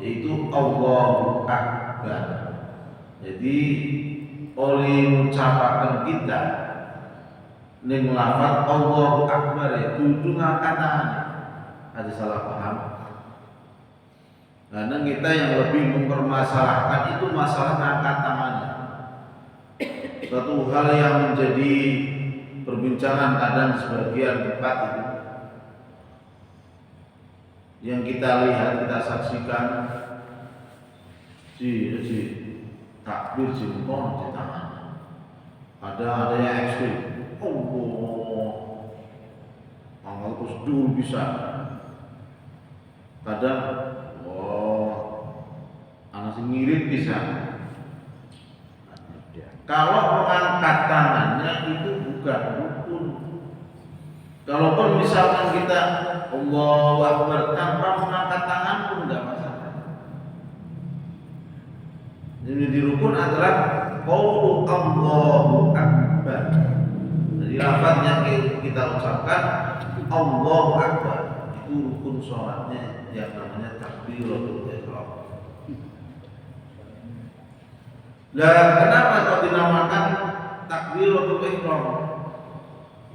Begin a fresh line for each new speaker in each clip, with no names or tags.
yaitu Allahu Akbar. Jadi oleh ucapan kita ning lafaz Allahu Akbar ya kudu ngangkat tangan. Ada salah paham. Karena kita yang lebih mempermasalahkan itu masalah ngangkat tangannya. Suatu hal yang menjadi perbincangan kadang sebagian tempat itu yang kita lihat, kita saksikan si takbir jempol di tangan. Ada yang ekstrim. Anggal terus dulu bisa. Kadang anak sing ngirit bisa. Kalau mengangkat tangannya itu bukan rukun. Kalaupun misalkan kita Allahu Akbar tanpa mengangkat tangan pun enggak masalah. Jadi di rukun adalah qaulu Allahu Akbar. Jadi lafaz yang kita ucapkan Allahu Akbar itu rukun sholatnya yang namanya takbiratul ihram. Lah kenapa kok dinamakan takbiratul ihram?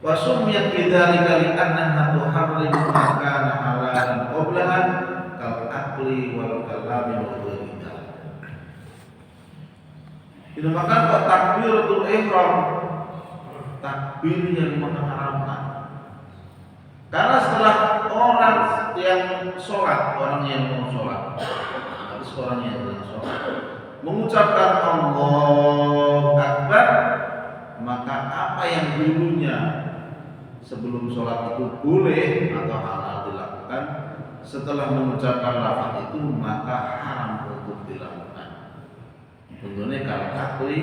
Wa summiyat bidzalika li'annaha tuharrimu ma kana halalan qablaha kal akli wal kalami wa ghairiha. Dinamakan kok takbiratul ihram, takbir yang mengharamkan. Karena setelah orang yang sholat, orang yang mau sholat, harus orang yang sedang sholat mengucapkan Allahu Akbar, maka apa yang dulunya sebelum sholat itu boleh atau halal dilakukan, setelah mengucapkan lafaz itu maka haram untuk dilakukan. Contohnya kalau akli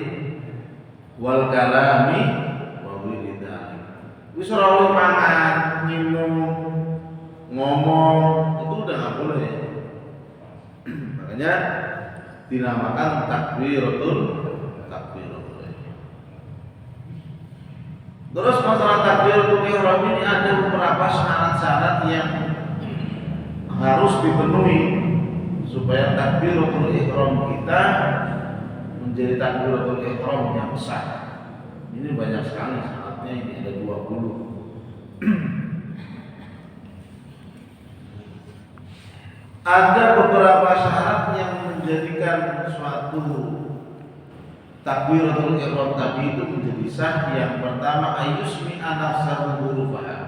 wal kalami wa wiridani. Wis ora oleh mangan, minum, ngomong itu udah nggak boleh. Makanya dinamakan takbiratul ihram. Terus masalah takbiratul ihram ini ada beberapa syarat-syarat yang harus dipenuhi supaya takbiratul ihram kita menjadi takbiratul ihram yang sah. Ini banyak sekali syaratnya, ini ada 20. Ada beberapa syarat yang menjadikan suatu takbiratul ihram tadi itu menjadi sah. Yang pertama ayusmi nafsahu hurufaha.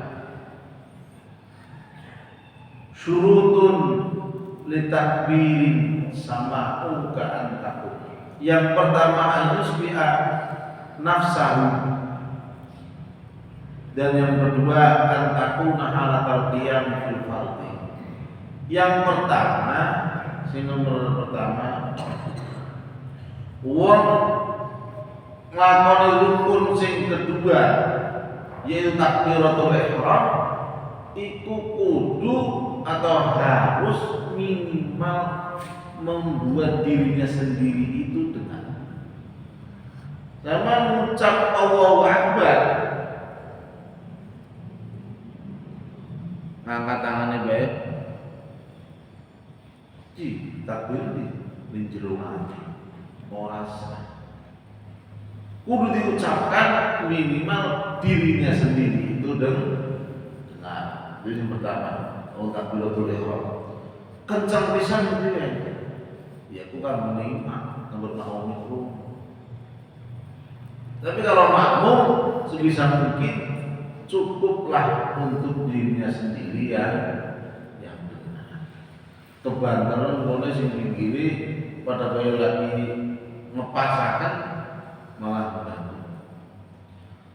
Syurutun litakbirin sama'u ka'an takut. Yang pertama ayusmi nafsahu, dan yang kedua antakuna halatal qiyam fil fardhi. Yang pertama, nomor pertama, wong nglakoni rukun sing kedua yaitu takbiratul ihram iku kudu atau harus minimal membuat dirinya sendiri itu dengan sama mengucap Allahu Akbar, ngangkat tangannya baik, takbir di jero ati ora sah. Kudu diucapkan minimal dirinya sendiri itu dengan itu yang pertama. Takbiratul ihram kencang pisan dia. Ya aku kan menikmat nomor makmum. Tapi kalau makmum sebisa mungkin cukuplah untuk dirinya sendiri yang benar. Kebantaran boleh sing pinggiri pada kaya lagi ngepasakan malah mengganggu.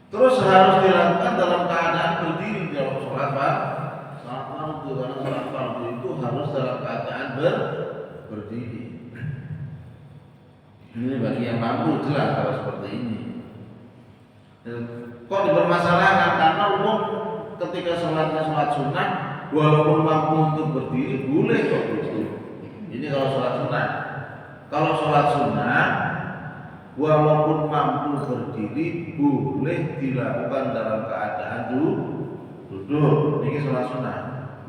Terus harus dilakukan dalam keadaan berdiri dalam sholat fardu, karena sholat fardu itu harus dalam keadaan berdiri. Ini bagi yang mampu jelas kalau seperti ini. Kok dipermasalahkan? Karena umum ketika sholatnya sholat sunnah, walaupun mampu untuk berdiri boleh kok berdiri. Ini kalau sholat sunnah. Kalau sholat sunnah, walaupun mampu berdiri boleh dilakukan dalam keadaan duduk. Ini sholat sunnah.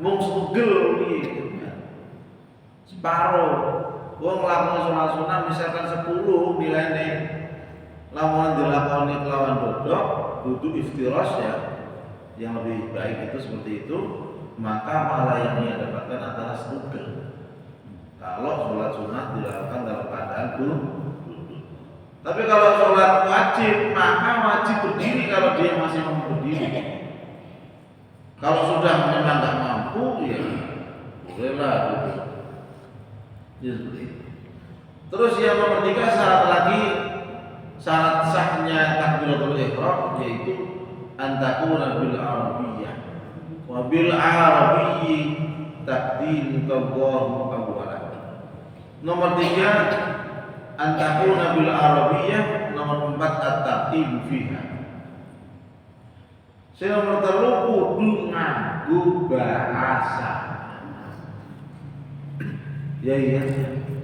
Mung segel gitu. separuh. Wong lakoni sholat sunat misalkan 10 nilainya, lamun dilakoni kelawan dodok butuh iftiros ya, yang lebih baik itu seperti itu, maka pahala yang ia dapatkan adalah setengah. Kalau sholat sunat dilakukan dalam keadaan duduk. Tapi kalau sholat wajib, maka wajib berdiri kalau dia masih mampu berdiri. Kalau sudah memang nggak mampu, ya bolehlah duduk. Ya, seperti itu. Terus yang nomor 3 syarat lagi, syarat sahnya takbiratul ihram yaitu antakuna bil arabiyyah wa bil arabiyyi taqdimu Allahu awwalan. Nomor 3 antakuna bil arabiyyah. Nomor 4 at-tartib fiha. Nomor 3 kudu nganggo bahasa. Ya iya,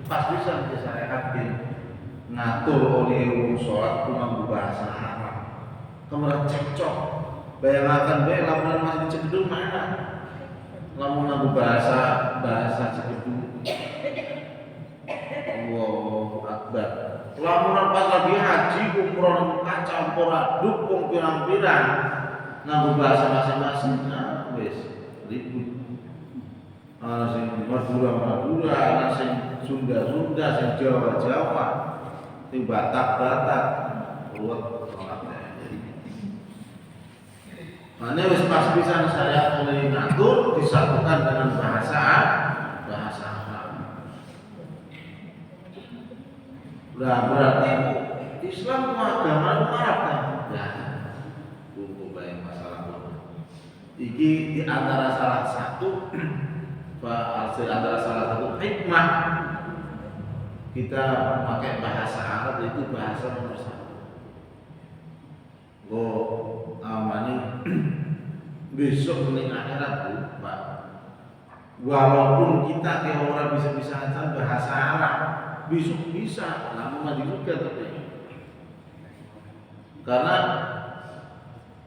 pas bisa syariat ngatur oleh wong sholat nganggo bahasa Arab. Kemudian cekcok. Bayangkan bae lamun masih cekdung mana? Lamun nganggo bahasa cekdung. Allahu Akbar. Lamun pas lagi haji umroh campur aduk wong pirang-pirang nganggo bahasa masing-masing. Nah, wis ribut. Ana sing Madura, ana sing Sunda, sing Jawa, sing Batak, ruwet banget. Mane wis pas pisan saya oleh ngatur disatukan dengan bahasa Arab. Berarti Islam agama Arab kan? Ya. Kumpul bae masalah iki di antara salah satu hikmah kita memakai bahasa Arab, itu bahasa nomor 1. Amane besok ning akhirat tuh, Pak. Walaupun kita ke orang bisa bahasa Arab, besok bisa, namun maju juga tapi. Karena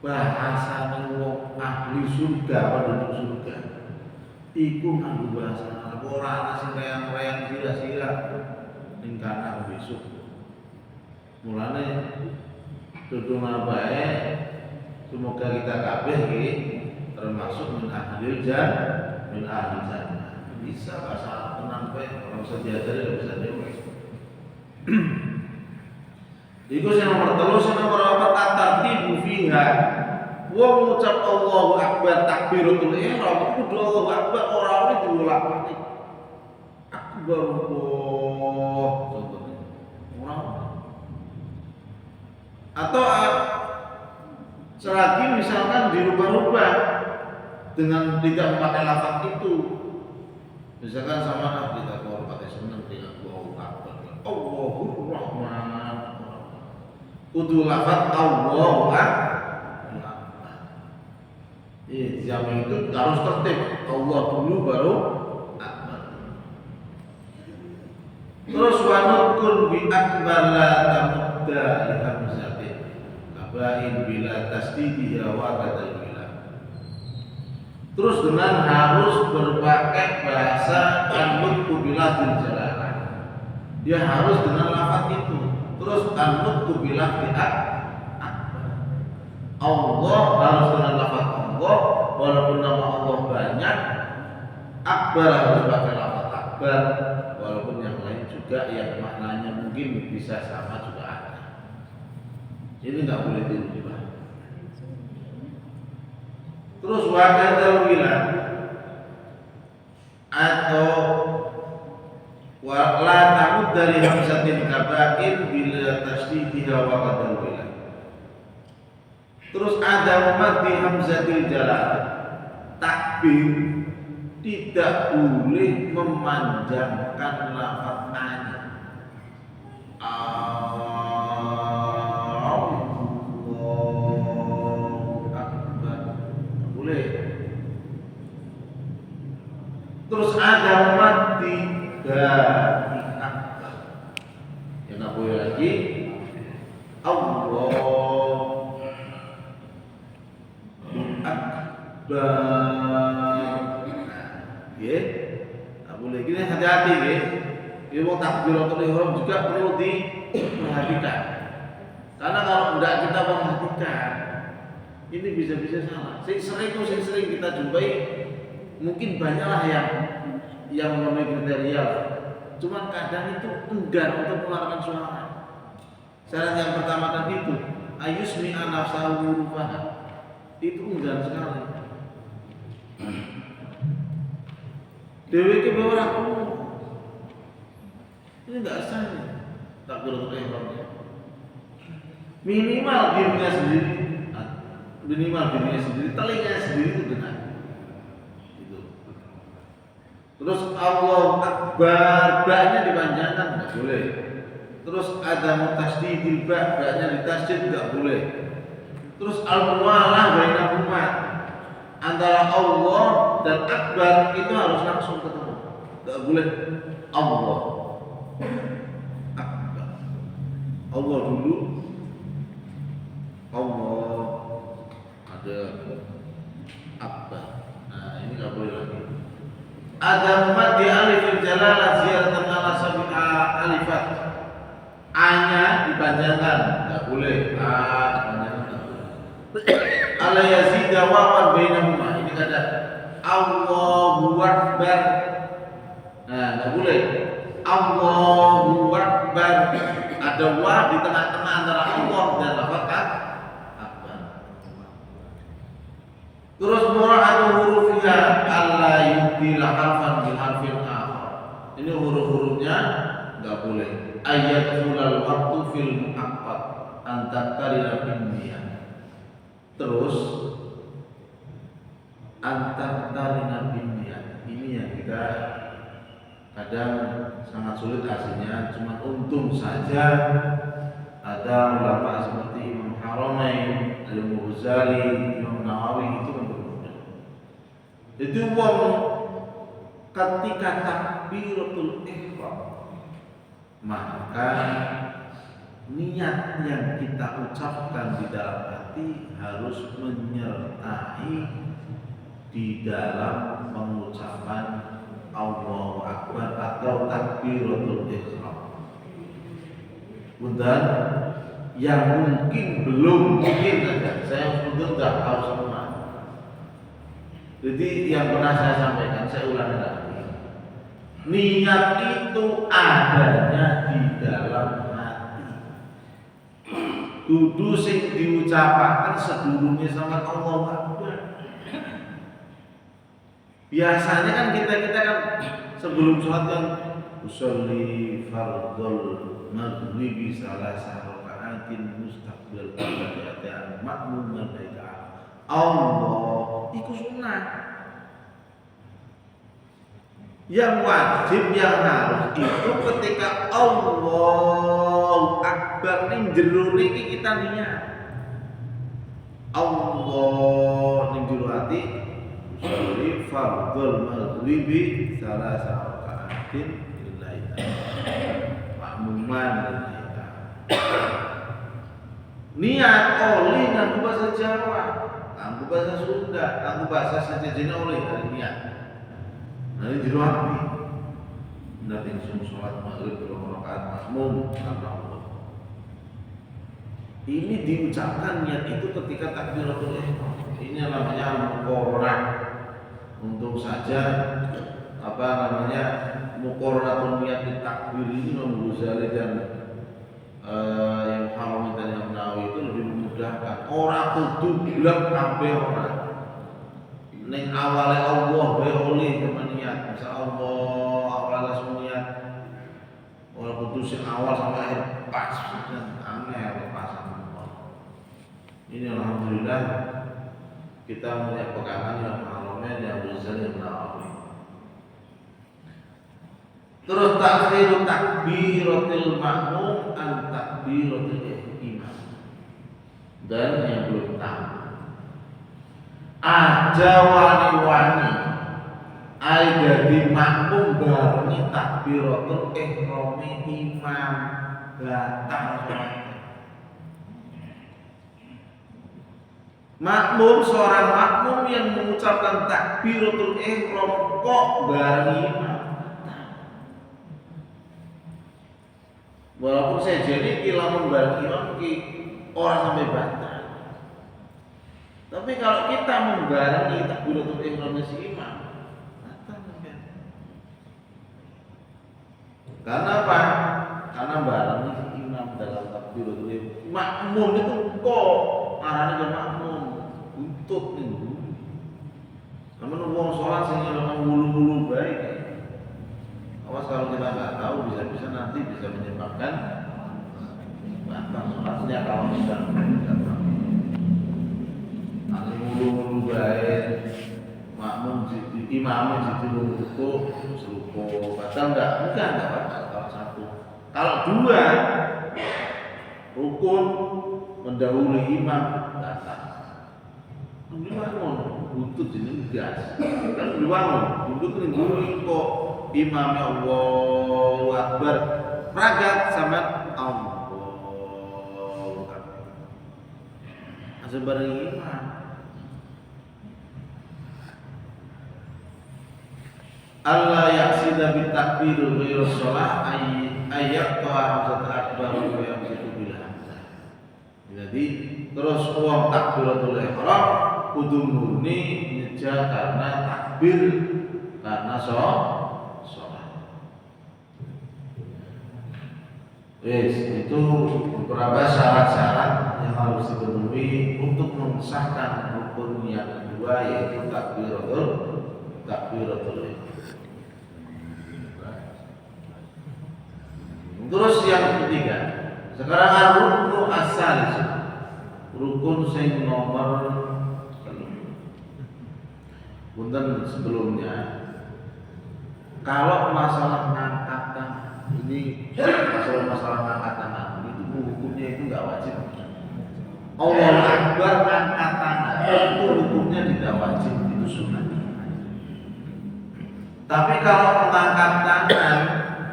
bahasa wong ahli surga, penduduk surga iku nganggo bahasa Arab, ora ana sing reyang-reyang sira-sira ning kana besok. Mulane tutuna bae semoga kita kabeh iki termasuk min ahli jannah. Bisa bahasa Arab tenan bae, ora usah diajari, ora usah dhewe. Iku sing nomor 3, sing nomor 4 at-tartibu fiha. Wong ngucap Allahu Akbar takbiratul ihram kudu Allahu Akbar, ora oleh diulang-ulang. Akbar Allah contohnya. Ora. Atau selagi misalkan dirubah-rubah dengan tidak memakai lafaz itu. Misalkan sama kita kalau pakai senang dengan Allahu Akbar. Allahur Rahman. Kudu lafaz Allahu Akbar. Zaman itu harus tertib, Allah dulu baru Akbar. Terus wanukun bi akbar la tamudda li hamzatin kabain bila tasdidiha wa kadal bila. Terus dengan harus berpakai bahasa an-nutqu bila jalalah. Dia harus dengan lafaz itu. Terus an-nutqu bila akbar. Allah harus dengan lafaz Allah, walaupun nama Allah banyak. Akbar harus pakai lafaz akbar, walaupun yang lain juga yang maknanya mungkin bisa sama juga ada. Ini nggak boleh dirubah. Terus wakadal wilan atau la tamud dari hamzatin kabain bila tasdidiha wakadal wilan. Terus ada mad di hamzatil jalal. Takbir tidak boleh memanjangkan lafaz ana. Allahu Akbar. Boleh. Terus ada mad di bagi akbar. Yang tak boleh lagi Allah Akbar. Ya, tak boleh gini, hati-hati hati-hati ya. Ilmu takbiratul ihram juga perlu diperhatikan. Karena kalau enggak kita perhatikan, ini bisa-bisa salah. Sering kita jumpai, mungkin banyaklah yang memenuhi kriteria. Cuman kadang itu enggan untuk mengeluarkan suara. Syarat yang pertama tadi itu ayusmi anafsahu rufaha. Itu enggan sekali. Dewi ke bawah aku. Ini enggak sah nih. Takbiratul ihramnya. Minimal dirinya sendiri, telinganya sendiri itu dengar. Gitu. Terus Allahu Akbar, ba-nya dipanjangkan enggak boleh. Terus ada mutasydidil ba-nya ditasydid enggak boleh. Terus al-muwalah bainahuma, antara Allah dan Akbar itu harus langsung ketemu. Enggak boleh Allah Akbar. Allah dulu, Allah ada Akbar. Nah, ini enggak boleh lagi. Ada mati alifil jalalah ziyaratan ala sabi'a alifat. A-nya dipanjangkan, enggak boleh. A dipanjangkan. Ala yazida wawan bainahuma. Ini kata Allahu Akbar. Nah, enggak boleh. Allahu Akbar. Ada wa di tengah-tengah antara Allah dan lafaz Akbar. Terus mura'atu hurufiha alla yubdila harfan bil harfin akhar. Ini huruf-hurufnya enggak boleh. Ayatul waktu fil mu'aqqat antakarina binniyah. Terus antakarina binniyah. Ini yang kita kadang sangat sulit aslinya, cuma untung saja ada ulama seperti Imam Haramain, Imam Ghazali, Imam Nawawi itu mempermudah. Jadi wong ketika takbiratul ihram, maka niat yang kita ucapkan di dalam hati harus menyertai di dalam pengucapan Allahu Akbar atau takbiratul ihram. Dan yang mungkin saja, saya sudah tahu semua. Jadi yang pernah saya sampaikan, saya ulangi lagi. Niat itu adanya di dalam hati. Dudu sing diucapkan sedurunge sama Allahu Akbar. Biasanya kan kita kan sebelum sholat kan usolli fardhul maghribi salasa raka'atin mustaqbil qiblatin makmuman baika Allah itu sunnah. Yang wajib yang harus itu ketika Allahu Akbar ning jero niki kita niat. Allah ning jero ati usolli fardhul maghribi salasa raka'atin lillahi ta'ala makmuman lillahi ta'ala. Niat oleh nganggo bahasa Jawa, nganggo bahasa Sunda, nganggo bahasa sejenisnya oleh dari niat. Nah, jero ati ndak langsung salat maghrib 2 rakaat makmum karena Allah. Ini diucapkan niat itu ketika takbiratul ihram. Ini namanya muqarrarah. Untung saja muqarraratun niat takbir ini Imam Ghazali dan yang Haramain dan yang Nawawi itu lebih memudahkan. Ora kudu bilang kabeh ora. Ning awale Allah wae oleh niat. Misal Allah awal langsung niat. Ora kudu sing awal sampai akhir pas dan angel pasan. Ini alhamdulillah kita punya pegangan yang Haramain yang Ghazali yang Nawawi. Terus takhiru takbiratul makmum an takbiratul imam. Dan yang belum tahu ada wani-wani ai dadi makmum bareng takbiratul ihram imam batal salat. Makmum, seorang makmum yang mengucapkan takbiratul ihram kok bareng imam. Walaupun saya jadi lamun bareng imam ki orang sampai batal. Tapi kalau kita membarengi takbiratul ihram si imam, batal kan? Karena apa? Karena barengi si imam dalam takbiratul ihram. Makmum itu kok arahnya ke makmum untuk minggu. Namun wong sholat sing ngulu-ngulu baik. Awas kalau kita nggak tahu bisa-bisa nanti bisa menyebabkan batal sholatnya kalau tidak tahu. Nanti ngulu-ngulu baik, makmum imamnya situ ruku, seruku batal enggak batal kalau satu. Kalau dua rukun mendahului imam batal. Dibangun, buntut ini gas. Kan dibangun, buntut ini dulu kok imamnya Allahu Akbar, ragat sama Allahu Akbar. Asal bareng imam. Allah yaksida bitakbir ghairu shalah ayat hamzat akbar wa yamsiku bil hamzah. Jadi terus uang takbiratul ihram kudu murni nyeja karena takbir karena sholat. Itu beberapa syarat-syarat yang harus dipenuhi untuk mensahkan rukun yang kedua yaitu takbiratul ihram. Terus yang ketiga, sekarang rukun asal, rukun sing nomor punten sebelumnya. Kalau masalah ngangkat tangan ini, masalah ngangkat tangan itu hukumnya itu nggak wajib. Allahu Akbar ngangkat tangan itu hukumnya tidak wajib, itu sunnah. Tapi kalau mengangkat tangan,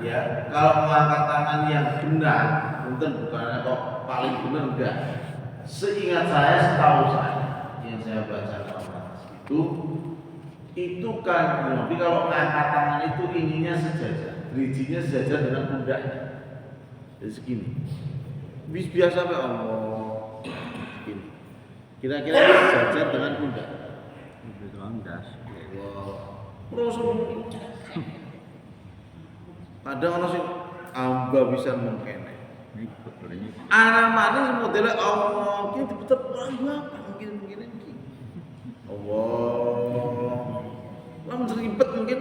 ya kalau mengangkat tangan yang benar, mungkin bukannya kok paling benar enggak. Seingat saya, setahu saya yang saya baca itu kan, tapi kalau mengangkat tangan itu ininya sejajar, rijinya sejajar dengan pundaknya. Jadi segini. Biasa Pak Allah. Segini. Kira-kira sejajar dengan pundak. Kadang orang sih amba bisa mengkene. Anak manis modelnya Allah, kita betul apa mungkin ini. Allah, lamun seribet mungkin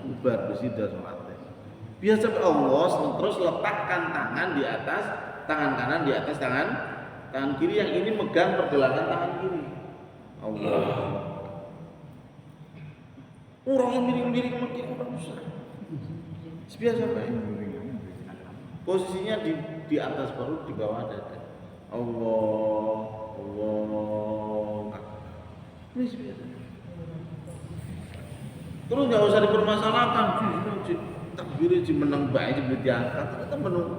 bubar besidah sholatnya. Biasa Allah terus letakkan tangan di atas tangan kanan di atas tangan kiri yang ini megang pergelangan tangan kiri. Allah. Orang yang miring-miring makin orang besar. Biasa Pak. Posisinya di atas perut, di bawah dada. Allah. Ini biasa. Terus nggak usah dipermasalahkan. Takbir aja menang baik aja boleh diangkat. Kita menung.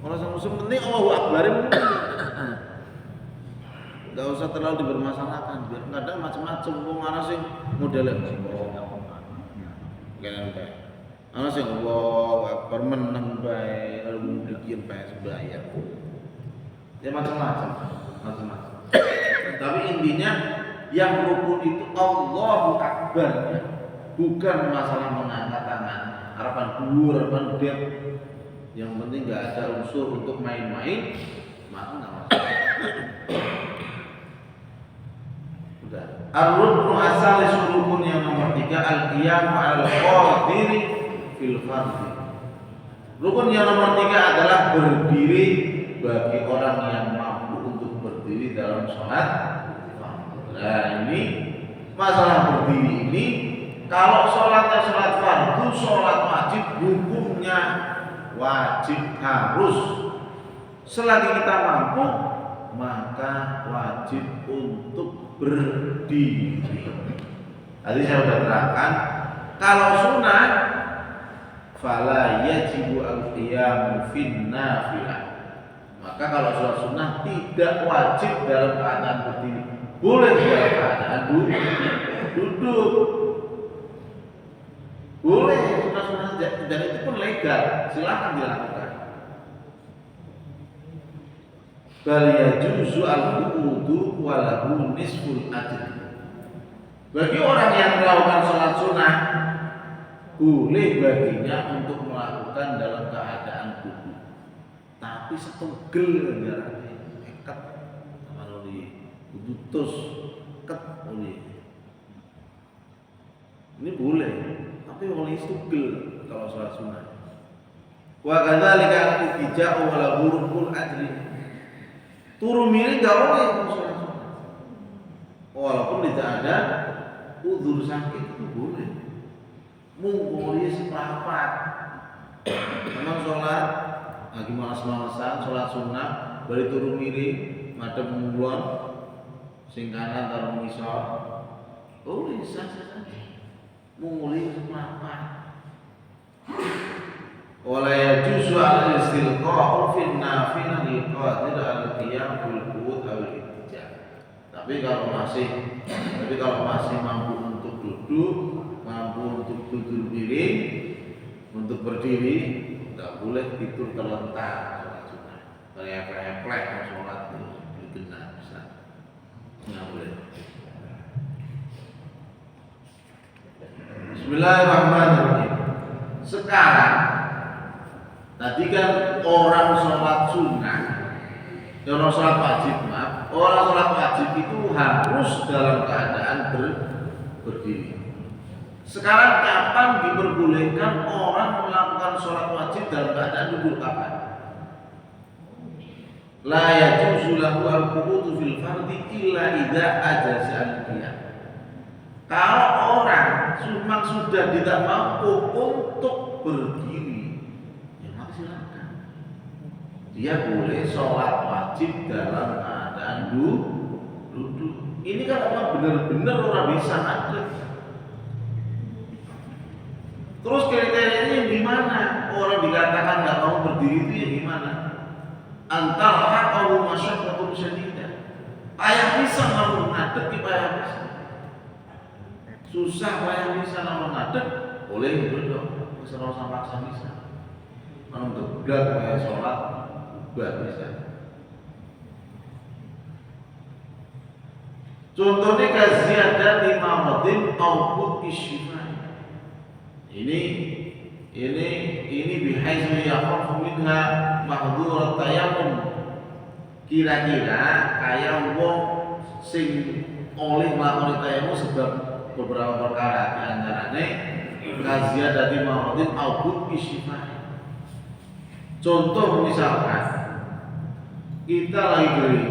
Orang sama muslim penting Allahu Akbarin. Nggak usah terlalu dipermasalahkan. Biar kadang macam-macam. Wong ana sing modelnya. Kayak ana sing Allahu Akbar menang bae kalau mungkin bae sembahyang. Ya macam-macam. Tapi intinya yang rukun itu Allahu Akbar, bukan masalah mengangkat tangan, harapan dhuwur, harapan gede. Yang penting nggak ada unsur untuk main-main, maka nggak masalah. Udah. Ar-ruknu asal rukun yang nomor 3 al-qiyam 'alal qadir fil fardhi. Rukun yang nomor 3 adalah berdiri bagi orang yang mampu untuk berdiri dalam sholat. Nah ini masalah berdiri ini, kalau sholatnya sholat fardu, sholat wajib, hukumnya wajib harus. Selagi kita mampu, maka wajib untuk berdiri. Tadi saya sudah terangkan, kalau sunnah fala yajibu al-qiyamu fin nafilah. Maka kalau sholat sunnah tidak wajib dalam keadaan berdiri, boleh dalam keadaan duduk. Boleh sunnah-sunnah dan itu pun legal, silakan dilakukan. bal yajuzu al-qu'udu wa lahu nisful ajr. Bagi orang yang melakukan sholat sunnah, boleh baginya untuk melakukan dalam keadaan duduk, tapi setugel jaraknya ikat kalau di putus ikat boleh. Ini boleh, tapi oleh setugel kalau sholat sunnah. Wa kadzalika al-ija'u wa lahu rukul ajri. Turu miring enggak boleh sholat sunnah. Walaupun tidak ada udzur sakit itu boleh. Mungkin seperempat. Memang sholat lagi malas-malasan, sholat sunnah, bari turu miring, madhep mungguan, sing kanan karo ngisor. Oh, bisa saja. Mungkin seperempat. Wala yajuzu al-istilqa'u fi an-nafilah liqadir al-qiyam bil qut aw al-ittija'. Tapi kalau masih mampu untuk duduk, mampu untuk duduk miring, untuk berdiri, tidak boleh tidur terlentang sholat sunnah. Kayak sholat itu benar bisa, nggak boleh. Bismillahirrahmanirrahim. Sekarang, tadi kan orang sholat sunnah, orang sholat wajib, orang sholat wajib itu harus dalam keadaan berdiri. Sekarang kapan diperbolehkan orang melakukan sholat wajib dalam keadaan duduk? Kapan? La yajuzu lahu al-qu'udu fil fardhi illa idza ajaza al-qiyam. Kalau orang memang sudah tidak mampu untuk berdiri, ya maka silakan. Dia boleh sholat wajib dalam keadaan duduk. Ini kan orang benar-benar orang bisa ngadeg. Terus kriterianya gimana? Orang dikatakan nggak mau berdiri itu ya gimana? Antara haqqu masyaqqatun syadidah. Payah bisa mau ngadeg, payah bisa. Susah payah bisa mau ngadeg, boleh duduk. Serau sama paksa bisa. Kalau untuk berat kayak sholat, buat bisa. Contohnya kaziyadat imamadin auput isyifa. Ini bihaitsu yakhafu minha mahdhurat tayammum. Kira-kira kayak wong sing oleh melakukan tayammum sebab beberapa perkara, di antaranya kaziyadat imamadin auput isyifa. Contoh misalkan kita lagi gering,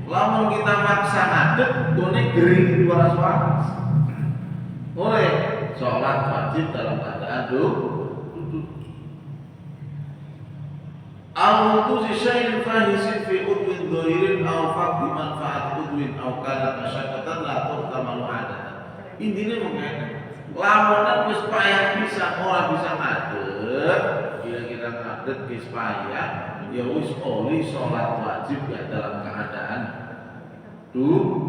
lamun kita maksa ngadeg, done gering luar suara. Oleh sholat wajib dalam keadaan duduk. Al-wudu syai'in fahisin fi udwin dhahirin aw faqdi manfaat udwin aw kanat masyaqqatan la tuhtamalu adatan. Intine mengene, lamunan wis payah bisa ora bisa ngadeg, kira-kira ngadeg wis payah, ya wis oli sholat wajib ya dalam keadaan duduk.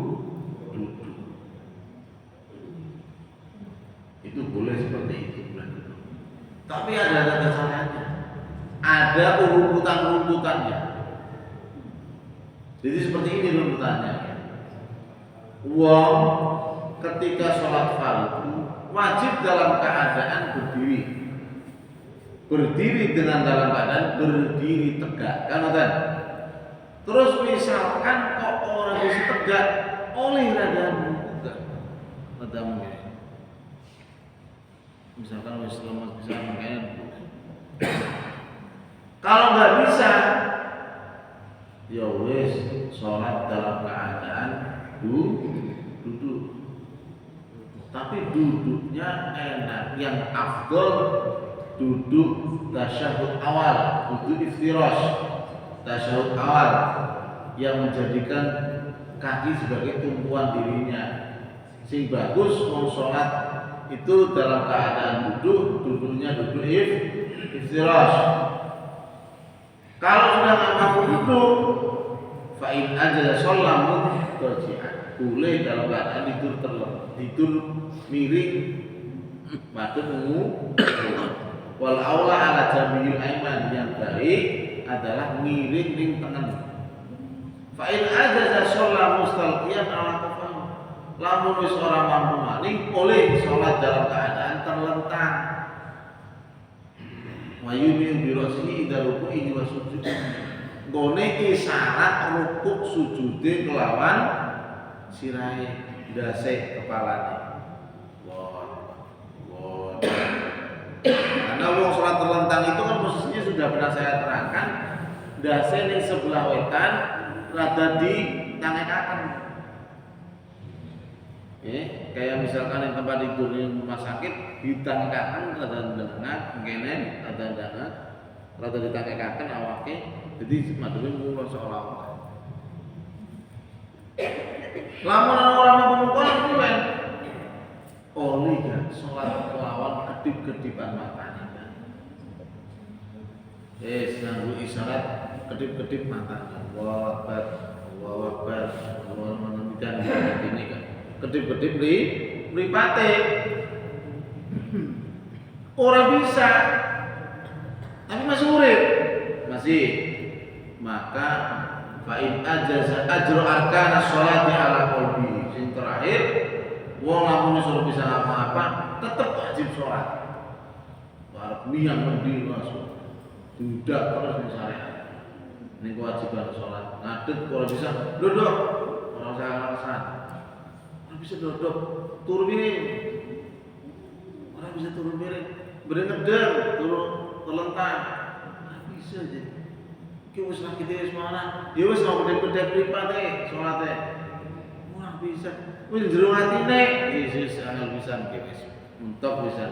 Itu boleh seperti itu, boleh. Tapi ada caranya, ada runtutannya. Jadi seperti ini runtutannya. Wong ketika sholat fardu wajib dalam keadaan berdiri dengan dalam keadaan berdiri tegak, kan? Terus misalkan kok orang bisa tegak oleh rada mungkin. Misalkan wis lemas bisa makanya kalau nggak bisa ya wis sholat dalam keadaan duduk, tapi duduknya enak, yang afdol duduk tasyahud awal, duduk iftirash tasyahud awal yang menjadikan kaki sebagai tumpuan dirinya. Sing bagus mau sholat itu dalam keadaan duduknya duduk iftirash. Kalau sudah nggak mampu duduk, fa'in aja sholamun terjiat, boleh dalam keadaan tidur miring, madhep wal aula ala jamil aiman, yang baik adalah miring ning tengen. Fa in ajaza sholat mustalqiyan ala kafan. Lamun wis ora mampu maling boleh sholat dalam keadaan terlentang. Wa yumin bi ra'sihi idza ruku'i wa sujud. Gone isyarat rukuk sujude kelawan sirahe ndase kepalane. Wah. Karena wong sholat terlentang itu kan posisinya sudah pernah saya terangkan, ndase ning sebelah wetan rada ditangekaken. Kayak misalkan yang tempat tidur di rumah sakit ditangekaken rada ndengak, kenen rada ndengak, rada ditangekaken awake, jadi madhepe mung seolah-olah. Lamun orang mampu kuwi oli kan sholat kelawan kedip-kedipan matanya kan. Nganggo isyarat kedip-kedip matanya. Allahu Akbar, Allahu Akbar, Allahu Akbar ini kan. Kedip-kedip mripate. Ora bisa. Tapi masih urip. Masih. Maka fa in ajaza ajru arkana sholati ala qalbi. Sing terakhir wong lamun suruh bisa apa-apa tetap wajib sholat. Arep niat mendhi langsung dudak terus misalnya. Ini kewajiban sholat. Ngadeg kalau bisa duduk, orang saya alasan. Orang bisa duduk, turun miring. Orang bisa turun miring, beri ngedeng, turun terlentang. Orang bisa aja. Ki wis lagi dhewe semana, ya wis ngomong gede-gede pripate salate. Ora bisa. Wis jero atine, wis angel pisan ki wis. Mentok pisan.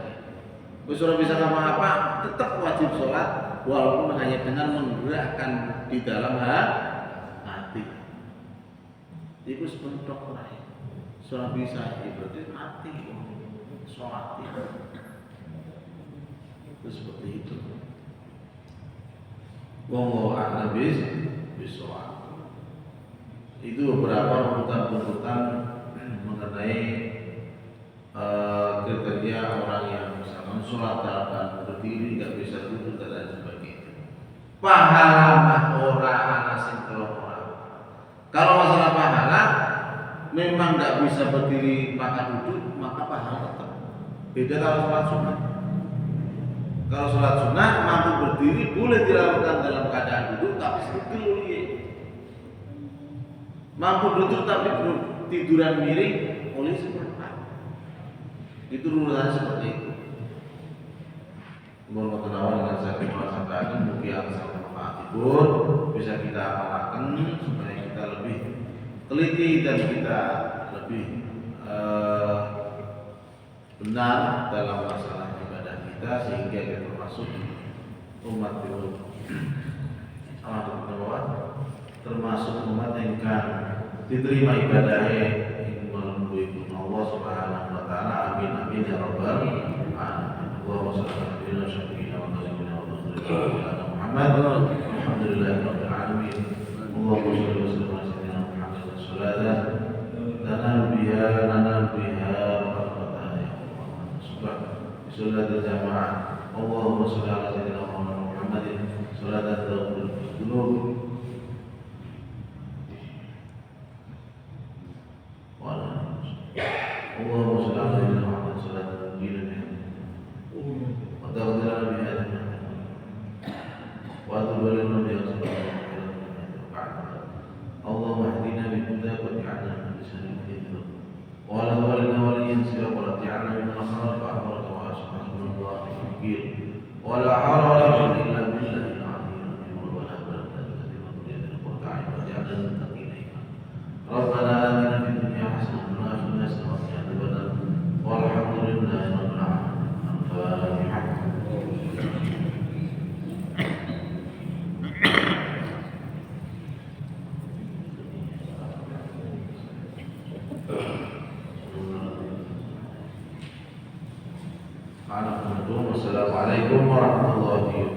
Wis ora bisa apa-apa, tetap wajib salat walaupun hanya dengan menggerakkan di dalam hati. Iku sebentok ora. Ora bisa, berarti mati salat. Itu seperti itu. Wallahu a'lam bishawab. Itu beberapa runtutan-runtutan mengenai kriteria orang yang misalkan sholat dalam berdiri nggak bisa duduk dan lain sebagainya. Pahala mah orang anasin orang. Kalau masalah pahala memang nggak bisa berdiri maka duduk, maka pahala tetap. Beda kalau sholat sunnah. Kalau sholat sunnah mampu berdiri boleh dilakukan dalam keadaan duduk tapi sedikit mulia. Mampu duduk tapi tiduran miring oleh seperempat. Itu urutannya seperti itu. Mohon kenawan dengan saya sampaikan mungkin sangat bermanfaat bisa kita amalkan supaya kita lebih teliti dan kita lebih benar dalam masalah kita sehingga kita termasuk umat termasuk umat yang akan diterima ibadahnya melalui Allah Subhanahu wa taala. Amin amin ya rabbal alamin. Allahumma shalli ala sayyidina Muhammad alhamdulillahirabbil alamin. Allahumma shalli wa sallim ala sayyidina Muhammad sallallahu lana biha صلاة الجماعة. اللهم صل على سيدنا محمد صلاة تغفر الذنوب اللهم صل على سيدنا محمد صلاة تنجينا وتغفر لنا بها وتبلغنا بها اللهم اهدنا بهداك واجعلنا من لسان الهدى ولا تولنا وليا سواك ولا تجعلنا من الخلق فأمرك ولا حول ولا قوة إلا بالله العلي العظيم ولا بلد الذي مطلع القرآن وجعلنا المتقين ربنا آتنا في الدنيا حسنة وفي الآخرة حسنة وقنا عذاب النار والحمد لله رب العالمين. الفاتحة. Assalamualaikum warahmatullahi wabarakatuh.